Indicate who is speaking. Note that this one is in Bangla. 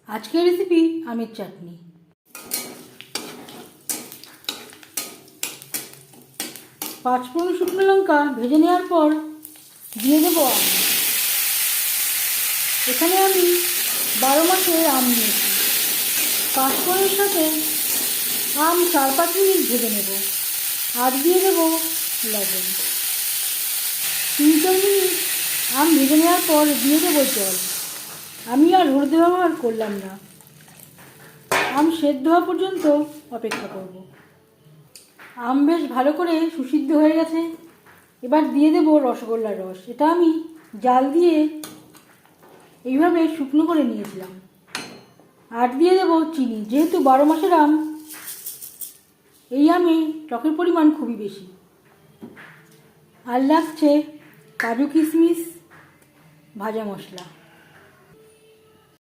Speaker 1: আজকের রেসিপি আমের চাটনি। পাঁচফোড়ন শুকনো লঙ্কা ভেজে নেওয়ার পর দিয়ে দেবো আম। এখানে আমি 12 মাসের আম নিয়েছি। পাঁচফোড়নের সাথে আম 4-5 মিনিট ভেজে নেব, আর দিয়ে দেবো লবণ। 3-4 মিনিট আম ভেজে নেওয়ার পর দিয়ে দেবো জল। আমি আর হলুদ ব্যবহার করলাম না, আম সেদ্ধ হওয়া পর্যন্ত অপেক্ষা করব। আম বেশ ভালো করে সুসিদ্ধ হয়ে গেছে। এবার দিয়ে দেবো রসগোল্লার রস। এটা আমি জাল দিয়ে এইভাবে শুকনো করে নিয়েছিলাম। আর দিয়ে দেবো চিনি। যেহেতু 12 মাসের আম, এই আমে টকের পরিমাণ খুবই বেশি। আর লাগছে কাজু কিশমিশ, ভাজা মশলা।